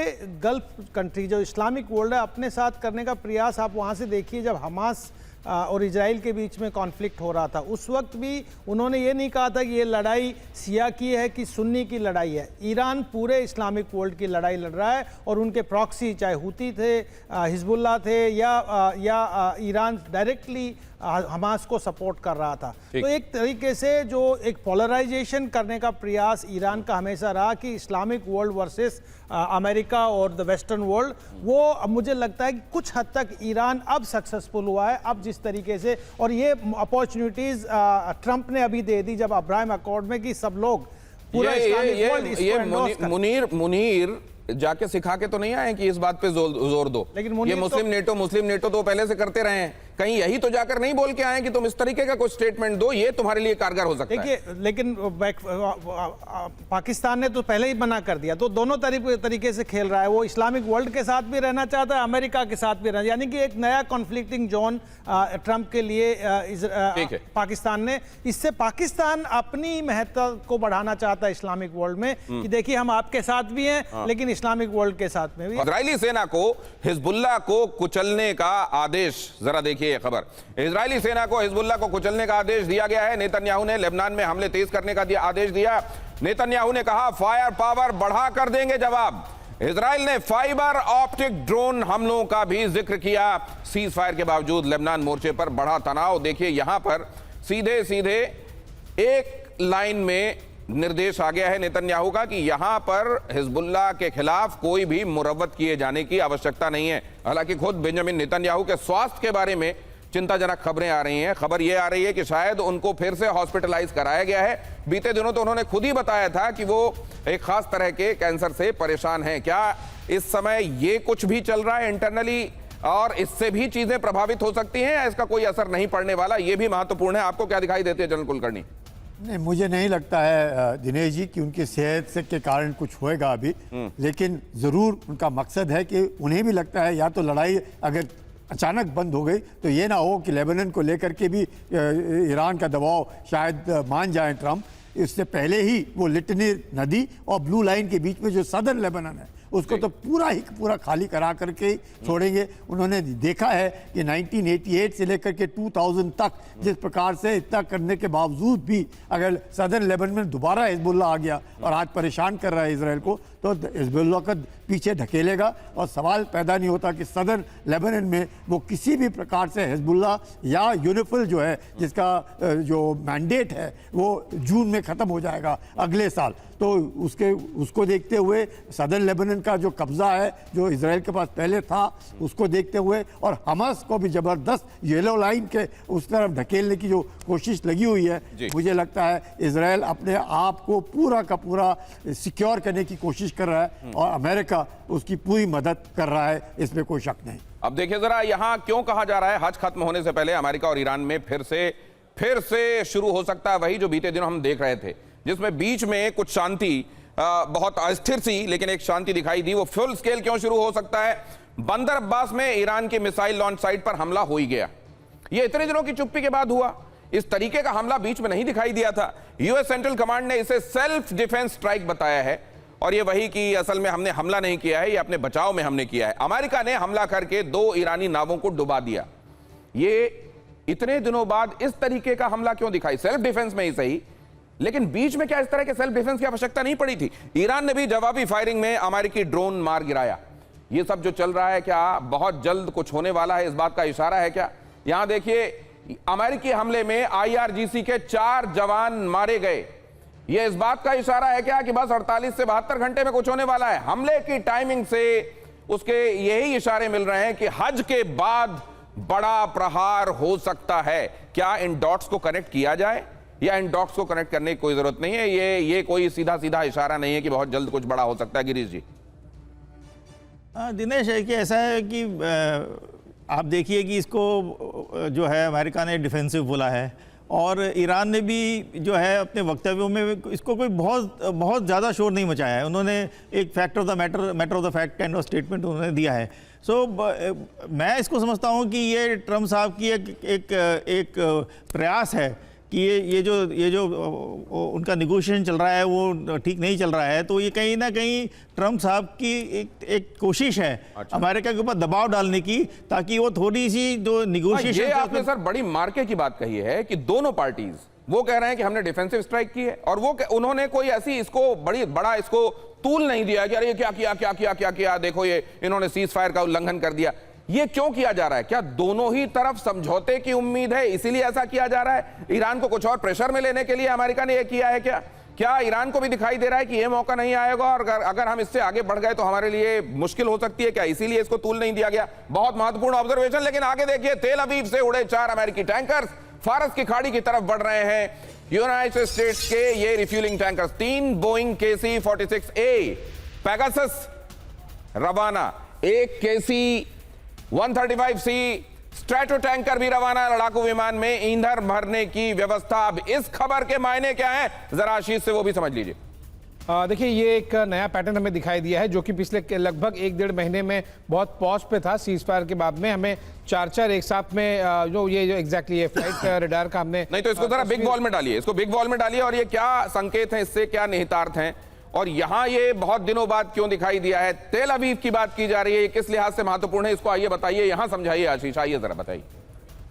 गल्फ कंट्री जो इस्लामिक वर्ल्ड है अपने साथ करने का प्रयास, आप वहाँ से देखिए जब हमास और इजराइल के बीच में कॉन्फ्लिक्ट हो रहा था उस वक्त भी उन्होंने ये नहीं कहा था कि ये लड़ाई शिया की है कि सुन्नी की लड़ाई है। ईरान पूरे इस्लामिक वर्ल्ड की लड़ाई लड़ रहा है और उनके प्रॉक्सी चाहे हुती थे, हिजबुल्लाह थे या ईरान डायरेक्टली हमास को सपोर्ट कर रहा था। तो एक तरीके से जो एक पोलराइजेशन करने का प्रयास ईरान का हमेशा रहा कि इस्लामिक वर्ल्ड वर्सेस अमेरिका और द वेस्टर्न वर्ल्ड, वो मुझे लगता है कि कुछ हद तक ईरान अब सक्सेसफुल हुआ है। अब जिस तरीके से, और ये अपॉर्चुनिटीज ट्रंप ने अभी दे दी जब अब्राहम अकॉर्ड में कि सब लोग पूरा इस्लामिक वर्ल्ड इसको एंडोर्स कर। मुनीर जाके सिखा के तो नहीं आए कि इस बात पे जोर दो, लेकिन ये मुस्लिम नेटो तो पहले से करते रहे हैं कहीं यही तो जाकर नहीं बोल के आए कि तुम इस तरीके का कोई स्टेटमेंट दो, ये तुम्हारे लिए कारगर हो सकता है। देखिए, लेकिन पाकिस्तान ने तो पहले ही मना कर दिया, तो दोनों तरीके से खेल रहा है। वो इस्लामिक वर्ल्ड के साथ भी रहना चाहता है, अमेरिका के साथ भी रहना, यानी कि एक नया कॉन्फ्लिक्टिंग जोन ट्रंप के लिए पाकिस्तान ने, इससे पाकिस्तान अपनी महत्व को बढ़ाना चाहता है इस्लामिक वर्ल्ड में कि देखिए हम आपके साथ भी हैं, लेकिन इस्लामिक वर्ल्ड के साथ में भी। इजरायली सेना को हिजबुल्लाह को कुचलने का आदेश, जरा देखिए ये खबर, इजरायली सेना को हिजबुल्लाह को कुचलने का आदेश दिया गया है। नेतन्याहू ने लेबनान में हमले तेज करने का आदेश दिया। नेतन्याहू ने कहा फायर पावर बढ़ा कर देंगे जवाब। इजराइल ने फाइबर ऑप्टिक ड्रोन हमलों का भी जिक्र किया। सीज फायर के बावजूद लेबनान मोर्चे पर बढ़ा तनाव। देखिए यहां पर सीधे सीधे एक लाइन में निर्देश आ गया है नेतन्याहू का कि यहां पर हिजबुल्लाह के खिलाफ कोई भी मुरव्वत किए जाने की आवश्यकता नहीं है। हालांकि खुद बेंजामिन नेतन्याहू के स्वास्थ्य के बारे में चिंताजनक खबरें आ रही हैं। खबर यह आ रही है कि शायद उनको फिर से हॉस्पिटलाइज कराया गया है। बीते दिनों तो उन्होंने खुद ही बताया था कि वो एक खास तरह के कैंसर से परेशान हैं। क्या इस समय ये कुछ भी चल रहा है इंटरनली और इससे भी चीजें प्रभावित हो सकती हैं या इसका कोई असर नहीं पड़ने वाला? ये भी महत्वपूर्ण है। आपको क्या दिखाई देती है जनरल कुलकर्णी? नहीं, मुझे नहीं लगता है दिनेश जी कि उनकी सेहत से के कारण कुछ होएगा अभी, लेकिन ज़रूर उनका मकसद है कि उन्हें भी लगता है या तो लड़ाई अगर अचानक बंद हो गई तो ये ना हो कि लेबनान को लेकर के भी ईरान का दबाव शायद मान जाए ट्रंप। इससे पहले ही वो लिटनी नदी और ब्लू लाइन के बीच में जो सदर्न लेबनान है उसको तो पूरा खाली करा करके छोड़ेंगे। उन्होंने देखा है कि 1988 से लेकर के 2000 तक जिस प्रकार से इतना करने के बावजूद भी अगर सदर्न लेबनान में दोबारा हिजबुल्लाह आ गया और आज परेशान कर रहा है इजराइल को, तो हिजबुल्लाह को पीछे धकेलेगा और सवाल पैदा नहीं होता कि सदर्न लेबनान में वो किसी भी प्रकार से हिजबुल्लाह या यूनिफिल जो है जिसका जो मैंडेट है वो जून में ख़त्म हो जाएगा अगले साल, तो उसको देखते हुए सदर्न लेबनान का जो कब्जा है जो इजराइल के पास पहले था उसको देखते हुए और हमास को भी ज़बरदस्त येलो लाइन के उस तरफ धकेलने की जो कोशिश लगी हुई है, मुझे लगता है इजराइल अपने आप को पूरा का पूरा सिक्योर करने की कोशिश कर रहा है और अमेरिका उसकी पूरी मदद कर रहा है, इसमें कोई शक नहीं। अब देखिए जरा यहां क्यों कहा जा रहा है हज खत्म होने से पहले अमेरिका और ईरान में फिर से शुरू हो सकता है वही जो बीते दिनों हम देख रहे थे, जिसमें बीच में कुछ शांति बहुत अस्थिर सी लेकिन एक शांति दिखाई दी। वो फुल स्केल क्यों शुरू हो सकता है? बंदर अब्बास में ईरान की मिसाइल लॉन्च साइट पर हमला हो ही गया। ये इतने दिनों की चुप्पी के बाद हुआ। इस तरीके का हमला बीच में नहीं दिखाई दिया था। यूएस सेंट्रल कमांड ने इसे सेल्फ डिफेंस स्ट्राइक बताया है और ये वही कि असल में हमने हमला नहीं किया है, ये अपने बचाव में हमने किया है। अमेरिका ने हमला करके 2 ईरानी नावों को डुबा दिया। ये इतने दिनों बाद इस तरीके का हमला क्यों दिखाई? सेल्फ डिफेंस में ही सही, लेकिन बीच में क्या इस तरह के सेल्फ डिफेंस की आवश्यकता नहीं पड़ी थी? ईरान ने भी जवाबी फायरिंग में अमेरिकी ड्रोन मार गिराया। ये सब जो चल रहा है क्या बहुत जल्द कुछ होने वाला है, इस बात का इशारा है क्या? यहां देखिए अमेरिकी हमले में आईआरजीसी के 4 जवान मारे गए। यह इस बात का इशारा है क्या कि बस 48 से 72 घंटे में कुछ होने वाला है? हमले की टाइमिंग से उसके यही इशारे मिल रहे हैं कि हज के बाद बड़ा प्रहार हो सकता है। क्या इन डॉट्स को कनेक्ट किया जाए या इन डॉट्स को कनेक्ट करने की कोई जरूरत नहीं है? ये कोई सीधा सीधा इशारा नहीं है कि बहुत जल्द कुछ बड़ा हो सकता है। गिरीश जी। दिनेश, है कि ऐसा है कि आप देखिए कि इसको जो है अमेरिका ने डिफेंसिव बोला है और ईरान ने भी जो है अपने वक्तव्यों में इसको कोई बहुत ज़्यादा शोर नहीं मचाया है। उन्होंने एक fact of the matter of the fact kind of statement उन्होंने दिया है। मैं इसको समझता हूँ कि ये ट्रम्प साहब की एक प्रयास है कि ये जो उनका निगोशिएशन चल रहा है वो ठीक नहीं चल रहा है, तो ये कहीं ना कहीं ट्रम्प साहब की एक कोशिश है अमेरिका के ऊपर दबाव डालने की, ताकि वो थोड़ी सी जो निगोशिएशन। ये आपने सर बड़ी मार्के की बात कही है कि दोनों पार्टीज वो कह रहे हैं कि हमने डिफेंसिव स्ट्राइक की है और उन्होंने कोई ऐसी इसको बड़ा इसको तूल नहीं दिया कि अरे क्या किया, देखो ये इन्होंने सीज फायर का उल्लंघन कर दिया। ये क्यों किया जा रहा है? क्या दोनों ही तरफ समझौते की उम्मीद है इसीलिए ऐसा किया जा रहा है? ईरान को कुछ और प्रेशर में लेने के लिए अमेरिका ने यह किया है क्या ईरान को भी दिखाई दे रहा है कि यह मौका नहीं आएगा और अगर हम इससे आगे बढ़ गए तो हमारे लिए मुश्किल हो सकती है? क्या इसीलिए इसको तूल नहीं दिया गया? बहुत महत्वपूर्ण ऑब्जर्वेशन। लेकिन आगे देखिए, तेल अवीव से उड़े 4 अमेरिकी टैंकर्स फारस की खाड़ी की तरफ बढ़ रहे हैं। यूनाइटेड स्टेट्स के ये refuelling tankers 3 Boeing KC-46A Pegasus रवाना, एक KC-135C स्ट्रैटो टैंकर भी रवाना, लड़ाकू विमान में ईंधन भरने की व्यवस्था। अब इस खबर के मायने क्या है, जरा आशीष से वो भी समझ लीजिए। देखिए, ये एक नया पैटर्न हमें दिखाई दिया है जो कि पिछले लगभग 1-1.5 महीने में बहुत पॉज पे था। सीज फायर के बाद में हमें 4 एक साथ में जो एग्जैक्टली ये फ्लाइट रडार का हमने नहीं तो इसको जरा बिग बॉल में डालिए, इसको बिग बॉल में डालिए और ये क्या संकेत है, इससे क्या निहितार्थ हैं, और यहां ये बहुत दिनों बाद क्यों दिखाई दिया है। तेल अवीव की बात की जा रही है, ये किस लिहाज से महत्वपूर्ण है, इसको आइए बताइए, यहां समझाइए आशीष, आइए जरा बताइए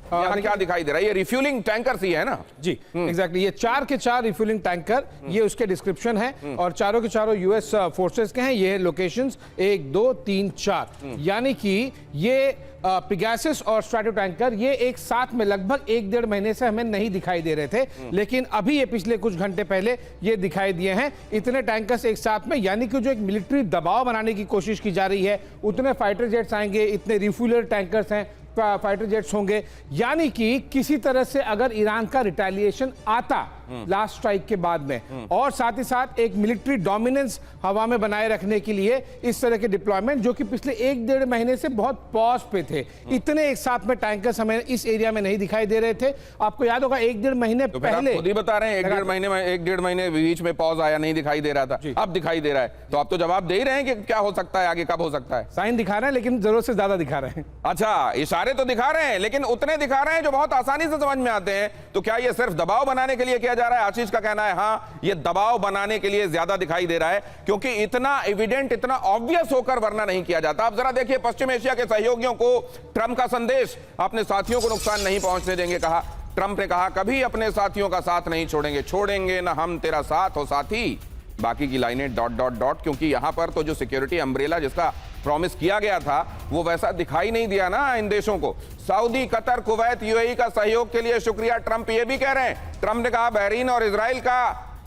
यहां क्या दिखाई दे रहा है। ये रिफ्यूलिंग टैंकर सी है ना जी, एग्जैक्टली ये 4 के 4 रिफ्यूलिंग टैंकर, ये उसके डिस्क्रिप्शन है और चारों के चारों यूएस फोर्सेस के हैं। ये लोकेशंस 1 2 3 4, यानी कि ये पिगासस और स्ट्रैटो टैंकर ये एक साथ में लगभग 1-1.5 महीने से हमें नहीं दिखाई दे रहे थे, लेकिन अभी ये पिछले कुछ घंटे पहले ये दिखाई दिए हैं। इतने टैंकर्स एक साथ में, यानी कि जो एक मिलिट्री दबाव बनाने की कोशिश की जा रही है, उतने फाइटर जेट्स आएंगे, इतने रिफ्यूलर टैंकर्स हैं, फाइटर जेट्स होंगे, यानी कि किसी तरह से अगर ईरान का रिटेलिएशन आता लास्ट स्ट्राइक के बाद में, और साथ ही साथ एक मिलिट्री डोमिनेंस हवा में बनाए रखने के लिए इस तरह के डिप्लॉयमेंट जो कि पिछले 1-1.5 महीने से बहुत पॉज पे थे, इतने एक साथ में टैंकर्स हमें इस एरिया में नहीं दिखाई दे रहे थे। आपको याद होगा 1-1.5 महीने तो पहले, खुद ही बता रहे हैं 1-1.5 महीने बीच में पॉज आया, नहीं दिखाई दे रहा था, अब दिखाई दे रहा है, तो आप तो जवाब दे ही रहे हैं कि क्या हो सकता है आगे, कब हो सकता है। साइन दिखा रहे हैं लेकिन जरूरत से ज्यादा दिखा रहे हैं। अच्छा, इशारे तो दिखा रहे हैं लेकिन उतने दिखा रहे हैं जो बहुत आसानी से समझ में आते हैं। तो क्या ये सिर्फ दबाव बनाने के लिए किया जा रहा है? आशीष का कहना है हाँ, ये दबाव बनाने के लिए ज्यादा दिखाई दे रहा है, क्योंकि इतना एविडेंट, इतना ऑब्वियस होकर वरना नहीं किया जाता। अब जरा देखिए पश्चिम एशिया के सहयोगियों को ट्रंप का संदेश, अपने साथियों को नुकसान नहीं पहुंचने देंगे, कहा ट्रंप ने कहा कभी अपने साथियों का साथ नहीं छोड़ेंगे, छोड़ेंगे ना हम तेरा साथ हो साथी। बाकी की लाइनें डॉट डॉट डॉट, क्योंकि यहां पर तो जो सिक्योरिटी अम्ब्रेला जिसका प्रॉमिस किया गया था वो वैसा दिखाई नहीं दिया ना इन देशों को। सऊदी, कतर, कुवैत, यूएई का सहयोग के लिए शुक्रिया, ट्रंप ये भी कह रहे हैं। ट्रंप ने कहा बहरीन और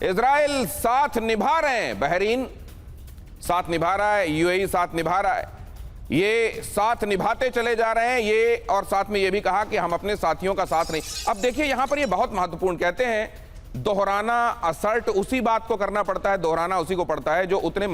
इजराइल साथ निभा रहे हैं, बहरीन साथ निभा रहा है, यूएई साथ निभा रहा है, ये साथ निभाते चले जा रहे हैं ये, और साथ में ये भी कहा कि हम अपने साथियों का साथ नहीं। अब देखिए यहां पर ये बहुत महत्वपूर्ण, कहते हैं दोहराना, असर्ट उसी बात को करना पड़ता है, दोहराना उसी को पड़ता है जो उतने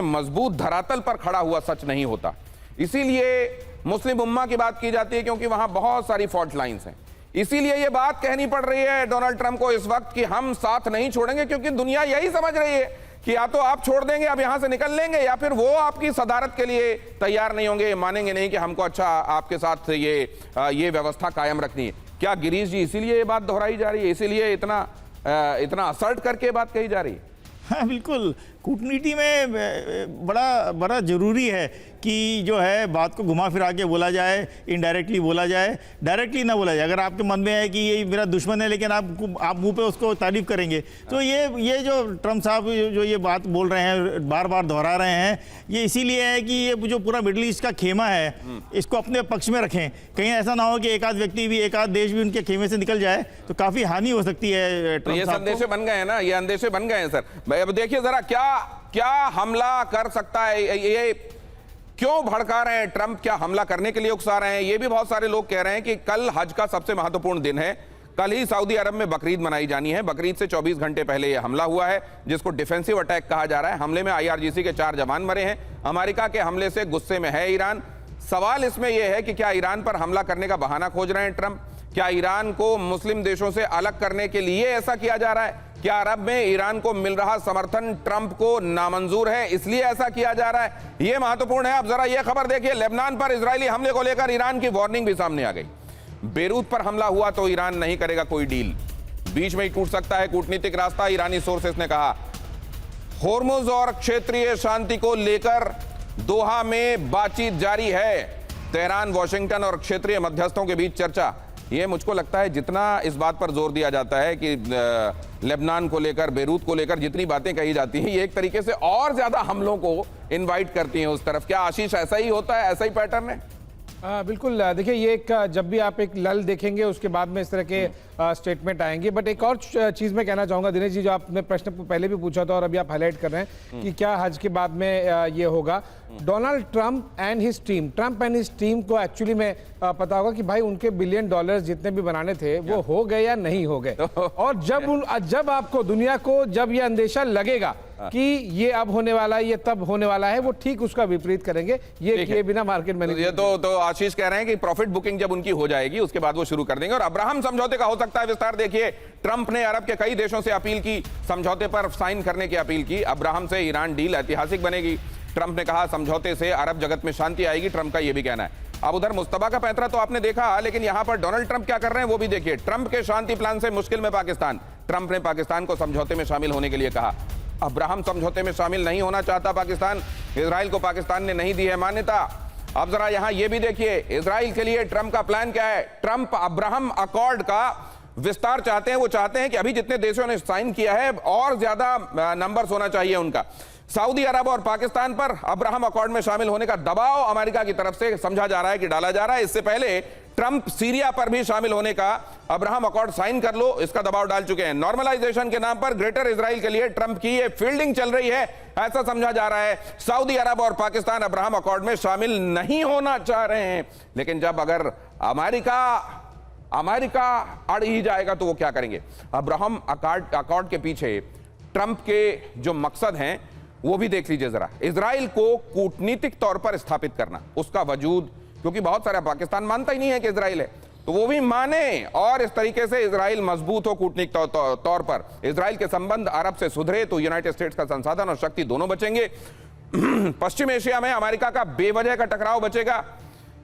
मजबूत धरातल पर खड़ा हुआ सच नहीं होता। इसीलिए मुस्लिम उम्मा की बात की जाती है क्योंकि वहां बहुत सारी फॉल्ट लाइंस हैं। इसीलिए यह बात कहनी पड़ रही है डोनाल्ड ट्रंप को इस वक्त कि हम साथ नहीं छोड़ेंगे, क्योंकि दुनिया यही समझ रही है कि या तो आप छोड़ देंगे, आप यहां से निकल लेंगे, या फिर वो आपकी सदारत के लिए तैयार नहीं होंगे, मानेंगे नहीं कि हमको अच्छा आपके साथ ये व्यवस्था कायम रखनी है। क्या गिरीश जी इसीलिए ये बात दोहराई जा रही है, इसीलिए इतना असर्ट करके बात कही जा रही है? हाँ बिल्कुल, कूटनीति में बड़ा ज़रूरी है कि जो है बात को घुमा फिरा के बोला जाए, इनडायरेक्टली बोला जाए, डायरेक्टली ना बोला जाए। अगर आपके मन में है कि ये मेरा दुश्मन है लेकिन आप मुंह पे उसको तारीफ करेंगे, तो ये जो ट्रंप साहब जो ये बात बोल रहे हैं, बार बार दोहरा रहे हैं, ये इसीलिए है कि ये जो पूरा मिडिल ईस्ट का खेमा है इसको अपने पक्ष में रखें। कहीं ऐसा ना हो कि एक आध व्यक्ति भी, एक आध देश भी उनके खेमे से निकल जाए तो काफ़ी हानि हो सकती है। तो ये संदेशे बन गए हैं ना, ये अंदेशे बन गए हैं सर। अब देखिए जरा क्या हमला कर सकता है, ये क्यों भड़का रहे हैं ट्रंप, क्या हमला करने के लिए उकसा रहे हैं? ये भी बहुत सारे लोग कह रहे हैं कि कल हज का सबसे महत्वपूर्ण दिन है, कल ही सऊदी अरब में बकरीद मनाई जानी है। बकरीद से 24 घंटे पहले यह हमला हुआ है जिसको डिफेंसिव अटैक कहा जा रहा है। हमले में IRGC के 4 जवान मरे हैं। अमेरिका के हमले से गुस्से में है ईरान। सवाल इसमें यह है कि क्या ईरान पर हमला करने का बहाना खोज रहे हैं ट्रंप? क्या ईरान को मुस्लिम देशों से अलग करने के लिए ऐसा किया जा रहा है? क्या अरब में ईरान को मिल रहा समर्थन ट्रंप को नामंजूर है, इसलिए ऐसा किया जा रहा है? यह महत्वपूर्ण है। अब जरा यह खबर देखिए, लेबनान पर इजरायली हमले को लेकर ईरान की वार्निंग भी सामने आ गई। बेरूत पर हमला हुआ तो ईरान नहीं करेगा कोई डील, बीच में ही टूट सकता है कूटनीतिक रास्ता, ईरानी सोर्सेस ने कहा। होर्मुज और क्षेत्रीय शांति को लेकर दोहा में बातचीत जारी है। तेहरान, वॉशिंगटन और क्षेत्रीय मध्यस्थों के बीच चर्चा। ये मुझको लगता है जितना इस बात पर जोर दिया जाता है कि लेबनान को लेकर, बेरूत को लेकर जितनी बातें कही जाती हैं, ये एक तरीके से और ज्यादा हमलों को इनवाइट करती हैं उस तरफ। क्या आशीष ऐसा ही होता है, ऐसा ही पैटर्न है? बिल्कुल, देखिए ये एक, जब भी आप एक लल देखेंगे उसके बाद में इस तरह के स्टेटमेंट आएंगे। बट एक और चीज़ मैं कहना चाहूँगा दिनेश जी, जो आपने प्रश्न पहले भी पूछा था और अभी आप हाईलाइट कर रहे हैं कि क्या हज के बाद में ये होगा। Donald Trump and his team को एक्चुअली में पता होगा कि भाई उनके $1 बिलियन जितने भी बनाने थे वो हो गए या नहीं हो गए। और जब आपको दुनिया को जब ये अंदेशा लगेगा कि ये अब होने वाला है, ये तब होने वाला है, वो ठीक उसका विपरीत करेंगे। ये किए बिना मार्केट ये मैनेजमेंट। तो आशीष कह रहे हैं कि प्रॉफिट बुकिंग जब उनकी हो जाएगी उसके बाद वो शुरू कर देंगे। और अब्राहम समझौते का हो सकता है विस्तार। देखिए, ट्रंप ने अरब के कई देशों से अपील की, समझौते पर साइन करने की अपील की। अब्राहम से ईरान डील ऐतिहासिक बनेगी। ट्रंप ने कहा समझौते से अरब जगत में शांति आएगी, ट्रंप का यह भी कहना है। अब उधर मुस्तफा का पैंतरा तो आपने देखा, लेकिन यहां पर डोनाल्ड ट्रंप क्या कर रहे हैं वो भी देखिए। ट्रंप के शांति प्लान से मुश्किल में पाकिस्तान। ट्रंप ने पाकिस्तान को समझौते में शामिल होने के लिए कहा। अब्राहम समझौते में शामिल नहीं होना चाहता पाकिस्तान। इजराइल को पाकिस्तान ने नहीं दी है मान्यता। अब जरा यहां यह भी देखिए, इजराइल के लिए ट्रंप का प्लान क्या है। ट्रंप अब्राहम अकॉर्ड का विस्तार चाहते हैं। वो चाहते हैं कि अभी जितने देशों ने साइन किया है और ज्यादा नंबर्स होना चाहिए उनका। सऊदी अरब और पाकिस्तान पर अब्राहम अकॉर्ड में शामिल होने का दबाव अमेरिका की तरफ से समझा जा रहा है कि डाला जा रहा है। इससे पहले ट्रंप सीरिया पर भी शामिल होने का, अब्राहम अकॉर्ड साइन कर लो, इसका दबाव डाल चुके हैं। नॉर्मलाइजेशन के नाम पर ग्रेटर इजराइल के लिए ट्रंप की ये फील्डिंग चल रही है, ऐसा समझा जा रहा है। सऊदी अरब और पाकिस्तान अब्राहम अकॉर्ड में शामिल नहीं होना चाह रहे हैं, लेकिन जब अगर अमेरिका अड़ ही जाएगा तो वो क्या करेंगे। अब्राहम अकॉर्ड के पीछे ट्रंप के जो मकसद हैं वो भी देख लीजिए जरा। इजराइल को कूटनीतिक तौर पर स्थापित करना, उसका वजूद, क्योंकि बहुत सारा पाकिस्तान मानता ही नहीं है कि इजराइल है, तो वो भी माने और इस तरीके से इजराइल मजबूत हो कूटनीतिक तौर पर। इजराइल के संबंध अरब से सुधरे तो यूनाइटेड स्टेट्स का संसाधन और शक्ति दोनों बचेंगे। पश्चिम एशिया में अमेरिका का बेवजह का टकराव बचेगा।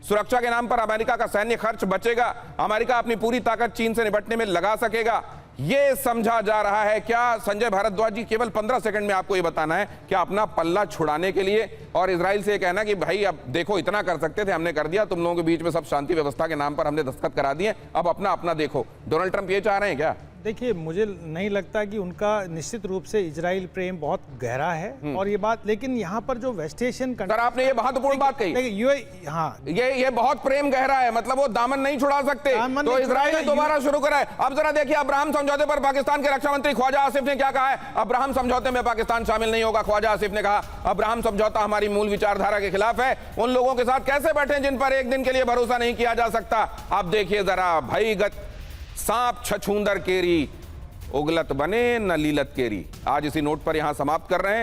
सुरक्षा के नाम पर अमेरिका का सैन्य खर्च बचेगा। अमेरिका अपनी पूरी ताकत चीन से निपटने में लगा सकेगा। यह समझा जा रहा है। क्या संजय भारद्वाज जी, केवल 15 सेकंड में आपको यह बताना है, क्या अपना पल्ला छुड़ाने के लिए और इजराइल से यह कहना कि भाई अब देखो इतना कर सकते थे हमने कर दिया, तुम लोगों के बीच में सब शांति व्यवस्था के नाम पर हमने दस्तखत करा दिए, अब अपना अपना देखो। डोनाल्ड ट्रंप ये चाह रहे हैं क्या? देखिए, मुझे नहीं लगता कि उनका निश्चित रूप से इजराइल प्रेम बहुत गहरा है और ये बात, लेकिन यहाँ पर जो वेस्ट एशियन सर आपने ये महत्वपूर्ण बात कही। हाँ, ये बहुत प्रेम गहरा है, मतलब वो दामन नहीं छुड़ा सकते, तो इजराइल ने दोबारा शुरू करा है। अब जरा देखिए, अब्राहम समझौते पर पाकिस्तान के रक्षा मंत्री ख्वाजा आसिफ ने क्या कहा है। अब्राहम समझौते में पाकिस्तान शामिल नहीं होगा। ख्वाजा आसिफ ने कहा अब्राहम समझौता हमारी मूल विचारधारा के खिलाफ है। उन लोगों के साथ कैसे बैठे जिन पर एक दिन के लिए भरोसा नहीं किया जा सकता। अब देखिए जरा, भईगत सांप छछूंदर केरी, उगलत बने न लीलत केरी। आज इसी नोट पर यहां समाप्त कर रहे हैं।